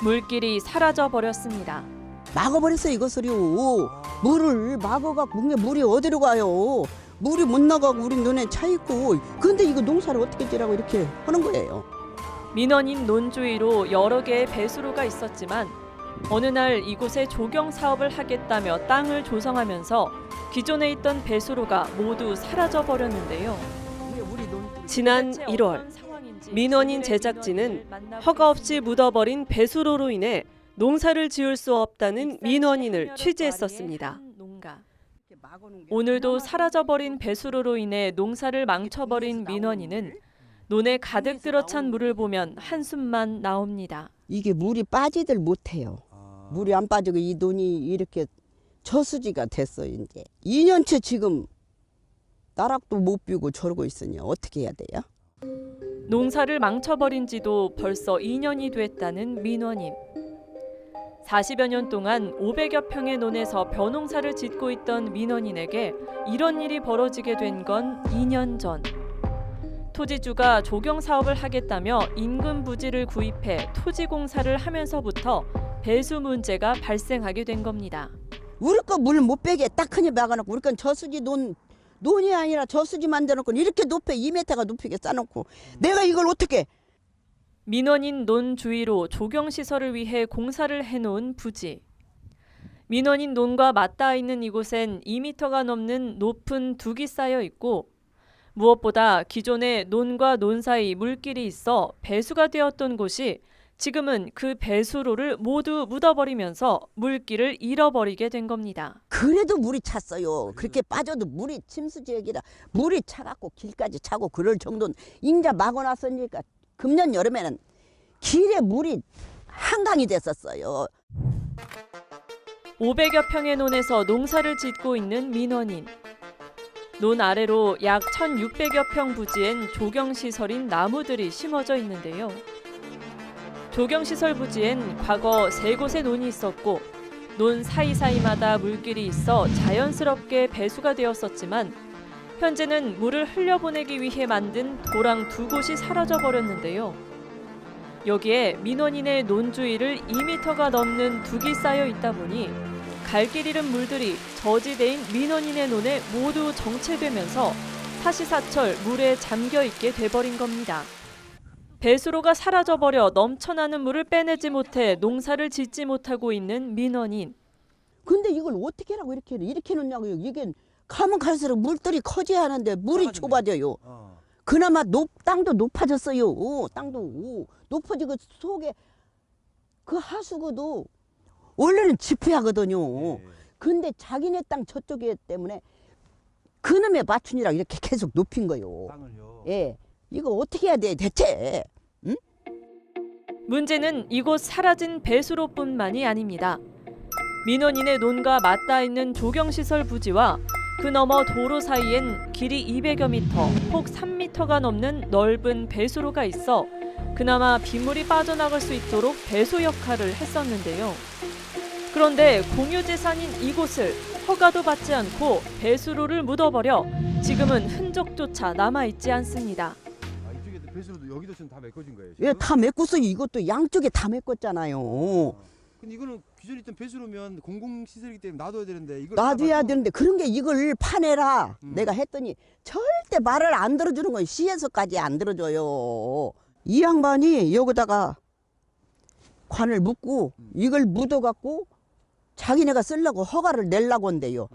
물길이 사라져 버렸습니다. 막아버렸어요 이것을요. 물을 막아갖고 물이 어디로 가요. 물이 못 나가고 우리 눈에 차 있고. 근데 이거 농사를 어떻게 지라고 이렇게 하는 거예요. 민원인 논주위로 여러 개의 배수로가 있었지만 어느 날 이곳에 조경 사업을 하겠다며 땅을 조성하면서 기존에 있던 배수로가 모두 사라져 버렸는데요. 지난 1월 민원인 제작진은 허가 없이 묻어버린 배수로로 인해 농사를 지을 수 없다는 민원인을 취재했었습니다. 오늘도 사라져버린 배수로로 인해 농사를 망쳐버린 민원인은 논에 가득 들어찬 물을 보면 한숨만 나옵니다. 이게 물이 빠지들 못해요. 물이 안 빠지고 이 논이 이렇게 저수지가 됐어요 이제. 2년째 지금 나락도 못 비우고 저러고 있으니 어떻게 해야 돼요? 농사를 망쳐버린 지도 벌써 2년이 됐다는 민원인. 40여 년 동안 500여 평의 논에서 벼농사를 짓고 있던 민원인에게 이런 일이 벌어지게 된 건 2년 전. 토지주가 조경 사업을 하겠다며 인근 부지를 구입해 토지 공사를 하면서부터 배수 문제가 발생하게 된 겁니다. 우리 거 물 못 빼게 딱 하니 막아놓고 우리 건 저수지 논이 아니라 저수지 만들어놓고 이렇게 높여 2m가 높이게 쌓아놓고 내가 이걸 어떻게. 민원인 논 주위로 조경시설을 위해 공사를 해놓은 부지. 민원인 논과 맞닿아 있는 이곳엔 2m가 넘는 높은 둑이 쌓여 있고 무엇보다 기존에 논과 논 사이 물길이 있어 배수가 되었던 곳이 지금은 그 배수로를 모두 묻어버리면서 물길을 잃어버리게 된 겁니다. 그래도 물이 찼어요. 그렇게 빠져도 물이 침수지역이라 물이 차갖고 길까지 차고 그럴 정도는 인자 막아놨으니까 금년 여름에는 길에 물이 한강이 됐었어요. 500여 평의 논에서 농사를 짓고 있는 민원인. 논 아래로 약 1,600여 평 부지엔 조경시설인 나무들이 심어져 있는데요. 조경시설 부지엔 과거 3곳의 논이 있었고 논 사이사이마다 물길이 있어 자연스럽게 배수가 되었었지만 현재는 물을 흘려보내기 위해 만든 도랑 2곳이 사라져버렸는데요. 여기에 민원인의 논 주위를 2m가 넘는 둑이 쌓여 있다 보니 갈 길 잃은 물들이 저지대인 민원인의 논에 모두 정체되면서 사시사철 물에 잠겨 있게 돼버린 겁니다. 배수로가 사라져버려 넘쳐나는 물을 빼내지 못해 농사를 짓지 못하고 있는 민원인. 근데 이걸 어떻게 하라고 이렇게 놓냐고요. 이게 가면 갈수록 물들이 커져야 하는데 물이 좁아져요. 그나마 땅도 높아졌어요. 땅도 높아지고 속에 그 하수구도 원래는 지표하거든요. 근데 자기네 땅 저쪽에 때문에 그놈에 맞추니라 이렇게 계속 높인 거요. 땅을요. 예, 이거 어떻게 해야 돼 대체? 응? 문제는 이곳 사라진 배수로뿐만이 아닙니다. 민원인의 논과 맞닿아 있는 조경시설 부지와 그 너머 도로 사이엔 길이 200여 미터, 폭 3m가 넘는 넓은 배수로가 있어 그나마 빗물이 빠져나갈 수 있도록 배수 역할을 했었는데요. 그런데 공유재산인 이곳을 허가도 받지 않고 배수로를 묻어버려 지금은 흔적조차 남아있지 않습니다. 이쪽에 배수로도 여기도 지금 다 메꿔진 거예요. 예, 다 메꿨어요. 이것도 양쪽에 다 메꿨잖아요. 근데 이거는 기존에 있던 배수로면 공공시설이기 때문에 놔둬야 되는데 이걸 놔둬야 놔둬- 되는데 그런 게 이걸 파내라 내가 했더니 절대 말을 안 들어주는 거예요. 시에서까지 안 들어줘요. 이 양반이 여기다가 관을 묻고 이걸 묻어갖고 자기네가 쓰려고 허가를 내려고 한대요.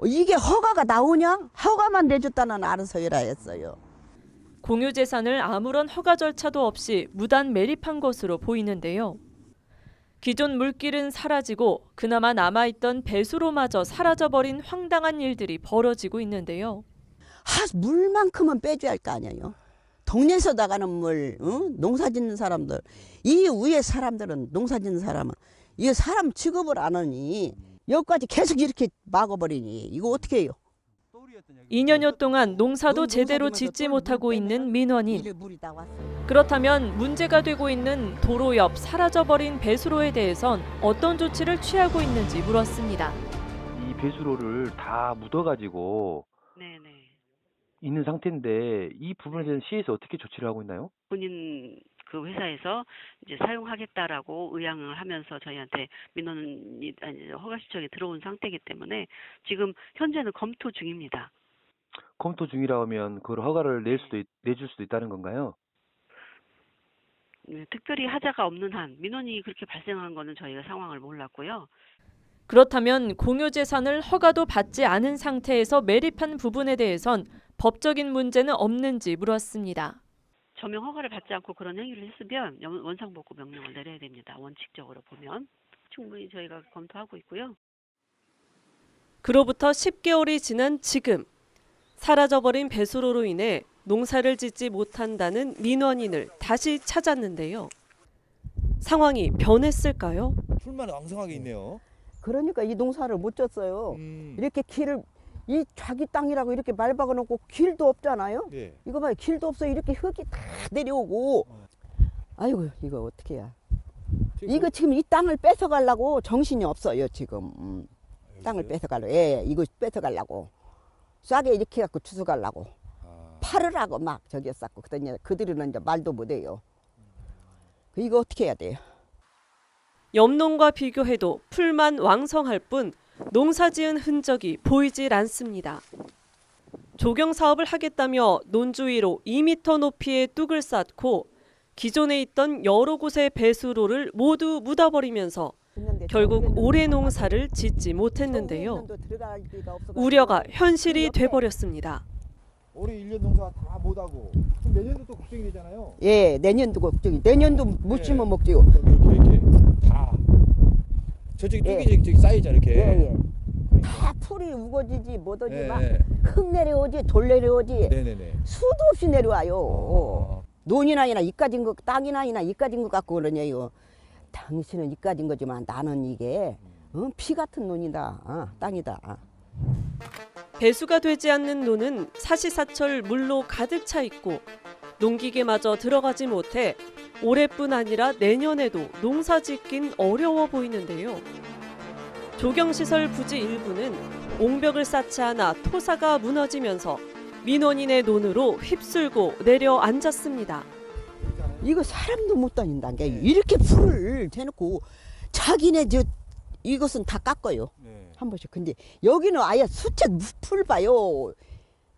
이게 허가가 나오냐? 허가만 내줬다는 알아서 해라 했어요. 공유재산을 아무런 허가 절차도 없이 무단 매립한 것으로 보이는데요. 기존 물길은 사라지고 그나마 남아있던 배수로마저 사라져버린 황당한 일들이 벌어지고 있는데요. 물만큼은 빼줘야 할 거 아니에요. 동네에서 나가는 물, 농사 짓는 사람들, 이 위에 사람들은 농사 짓는 사람은 이 사람 취급을 안 하니 여기까지 계속 이렇게 막아버리니 이거 어떻게 해요? 2년여 동안 농사도 제대로 짓지 못하고 있는 민원인. 이래 물이 다 왔어요. 그렇다면 문제가 되고 있는 도로 옆 사라져버린 배수로에 대해선 어떤 조치를 취하고 있는지 물었습니다. 이 배수로를 다 묻어가지고 네네. 있는 상태인데 이 부분에 대해서 시에서 어떻게 조치를 하고 있나요? 본인 그 회사에서 이제 사용하겠다라고 의향을 하면서 저희한테 민원이 허가 신청이 들어온 상태이기 때문에 지금 현재는 검토 중입니다. 검토 중이라 하면 그걸 허가를 내줄 수도 있다는 건가요? 네, 특별히 하자가 없는 한 민원이 그렇게 발생한 거는 저희가 상황을 몰랐고요. 그렇다면 공유재산을 허가도 받지 않은 상태에서 매립한 부분에 대해선 법적인 문제는 없는지 물었습니다. 저명 허가를 받지 않고 그런 행위를 했으면 원상복구 명령을 내려야 됩니다. 원칙적으로 보면 충분히 저희가 검토하고 있고요. 그로부터 10개월이 지난 지금 사라져버린 배수로로 인해 농사를 짓지 못한다는 민원인을 다시 찾았는데요. 상황이 변했을까요? 풀만 왕성하게 있네요. 그러니까 이 농사를 못 졌어요. 이렇게 길을 이 자기 땅이라고 이렇게 말 박아놓고 길도 없잖아요. 네. 이거 봐요. 길도 없어요. 이렇게 흙이 다 내려오고. 아이고 이거 어떻게 해야. 이거 지금 이 땅을 뺏어가려고 정신이 없어요 지금. 땅을 뺏어가려고. 예, 이거 뺏어가려고. 싸게 이렇게 갖고 주워가려고. 팔으라고 막 저기 쌓고. 그랬더니 그들은 이제 말도 못해요. 이거 어떻게 해야 돼요. 염농과 비교해도 풀만 왕성할 뿐 농사지은 흔적이 보이질 않습니다. 조경 사업을 하겠다며 논주위로 2m 높이의 뚝을 쌓고 기존에 있던 여러 곳의 배수로를 모두 묻어버리면서 결국 올해 농사를 짓지 못했는데요. 우려가 현실이 돼버렸습니다. 올해 1년 농사 다 못하고 그럼 내년도 또 걱정이 되잖아요. 예, 내년도 걱정이. 내년도 못 심어 먹지요. 이렇게 다 저쪽이 뚝이 저기 쌓이죠 이렇게. 예, 예. 다 풀이 우거지지 못하지 예, 막 예. 흙 내려오지 돌 내려오지 네네네. 수도 없이 내려와요. 논이나 이까진 거 땅이나 이까진 거 갖고 그러냐요. 당신은 이까진 거지만 나는 이게 피 같은 논이다. 땅이다. 배수가 되지 않는 논은 사시사철 물로 가득 차 있고 농기계마저 들어가지 못해 올해뿐 아니라 내년에도 농사 짓긴 어려워 보이는데요. 조경시설 부지 일부는 옹벽을 쌓지 않아 토사가 무너지면서 민원인의 논으로 휩쓸고 내려앉았습니다. 이거 사람도 못 다닌다는 게 이렇게 풀을 대놓고 자기네 이것은 다 깎아요. 네. 한 번씩. 근데 여기는 아예 수채 풀 봐요.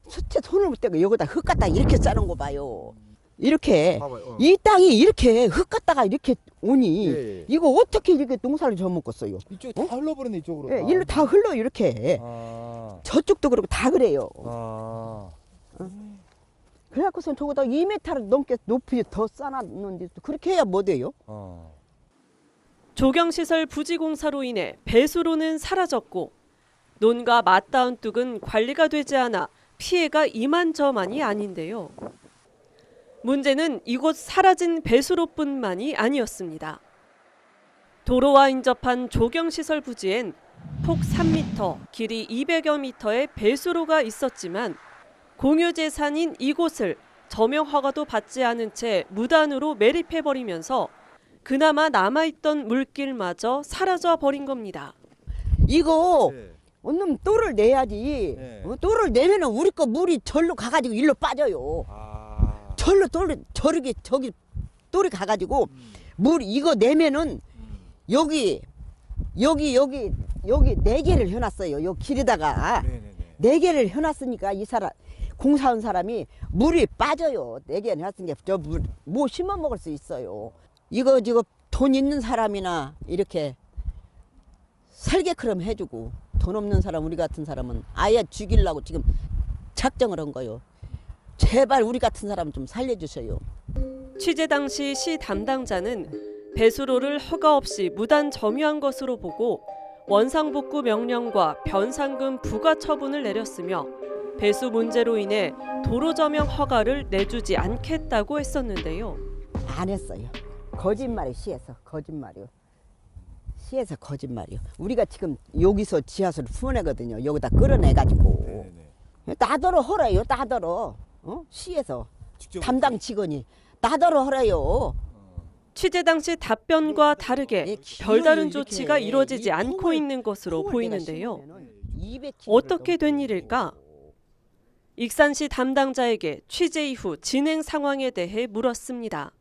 수채 손을 못 대고 여기다 흙 갖다 이렇게 싸는 거 봐요. 이렇게 봐봐요. 이 땅이 이렇게 흙 갖다가 이렇게 오니 예. 이거 어떻게 이렇게 농사를 져먹겠어요? 이쪽 다 흘러버렸네 이쪽으로. 예, 일로 다 흘러 이렇게. 아. 저쪽도 그렇고 다 그래요. 아. 그래갖고선 저거다 2m를 넘게 높이 더 쌓아놨는데 그렇게 해야 뭐 돼요? 조경시설 부지 공사로 인해 배수로는 사라졌고 논과 맞닿은 뚝은 관리가 되지 않아 피해가 이만저만이 아닌데요. 문제는 이곳 사라진 배수로뿐만이 아니었습니다. 도로와 인접한 조경시설 부지엔 폭 3m, 길이 200여 미터의 배수로가 있었지만 공유재산인 이곳을 저명 허가도 받지 않은 채 무단으로 매립해버리면서 그나마 남아있던 물길마저 사라져버린 겁니다. 이거 네. 얼른 또를 내야지. 네. 또를 내면은 우리 거 물이 절로 가가지고 일로 빠져요. 아. 절로 저렇게 저기 또리 가가지고 물 이거 내면은 여기 4개를 해놨어요. 여기 길에다가 네네네. 4개를 해놨으니까 이 사람 공사한 사람이 물이 빠져요. 4개 해놨으니까 저 물 뭐 심어 먹을 수 있어요. 이거 지금 돈 있는 사람이나 이렇게 설계처럼 해주고 돈 없는 사람 우리 같은 사람은 아예 죽이려고 지금 작정을 한 거요. 제발 우리 같은 사람 좀 살려주세요. 취재 당시 시 담당자는 배수로를 허가 없이 무단 점유한 것으로 보고 원상복구 명령과 변상금 부과 처분을 내렸으며 배수 문제로 인해 도로 점용 허가를 내주지 않겠다고 했었는데요. 안 했어요. 거짓말이 시에서 거짓말이요. 시에서 거짓말이요. 우리가 지금 여기서 지하수를 풀어내거든요. 여기다 끌어내가지고 네네네. 나더러 허래요. 나더러 시에서 직접 담당 직원이 나더러 허래요. 취재 당시 답변과 다르게 별다른 조치가 이루어지지 않고 있는 것으로 보이는데요. 어떻게 된 일일까? 익산시 담당자에게 취재 이후 진행 상황에 대해 물었습니다.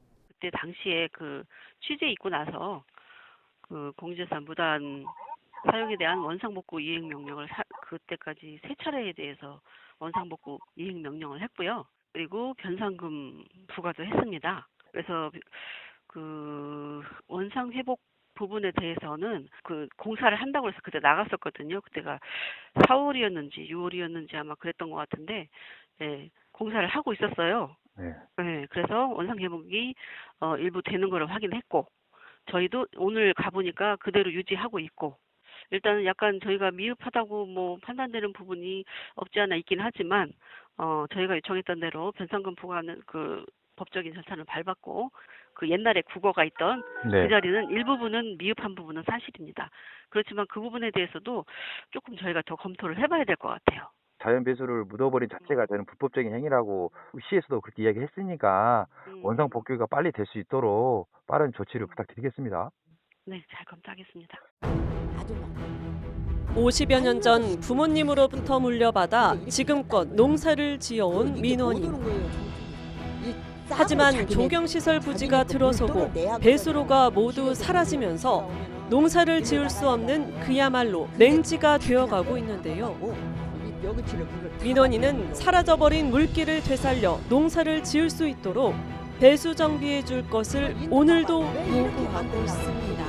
그때 당시에 그 취재 있고 나서 그 공유재산 무단 사용에 대한 원상복구 이행 명령을 그때까지 3차례에 대해서 원상복구 이행 명령을 했고요. 그리고 변상금 부과도 했습니다. 그래서 그 원상 회복 부분에 대해서는 그 공사를 한다고 해서 그때 나갔었거든요. 그때가 4월이었는지 6월이었는지 아마 그랬던 것 같은데, 네, 공사를 하고 있었어요. 네. 네, 그래서 원상 회복이 일부 되는 거를 확인했고, 저희도 오늘 가보니까 그대로 유지하고 있고, 일단은 약간 저희가 미흡하다고 뭐 판단되는 부분이 없지 않아 있긴 하지만, 저희가 요청했던 대로 변상금 부과는 그 법적인 절차를 밟았고, 그 옛날에 국어가 있던 네. 그 자리는 일부분은 미흡한 부분은 사실입니다. 그렇지만 그 부분에 대해서도 조금 저희가 더 검토를 해봐야 될 것 같아요. 자연 배수를 묻어버린 자체가 저는 불법적인 행위라고 시에서도 그렇게 이야기했으니까 원상 복구가 빨리 될 수 있도록 빠른 조치를 부탁드리겠습니다. 네, 잘 검토하겠습니다. 아주 막 50여 년 전 부모님으로부터 물려받아 지금껏 농사를 지어온 민원인. 하지만 조경시설 부지가 들어서고 배수로가 모두 사라지면서 농사를 지을 수 없는 그야말로 냉지가 되어가고 있는데요. 민원인은 사라져버린 물길을 되살려 농사를 지을 수 있도록 배수 정비해 줄 것을 오늘도 요구하고 있습니다.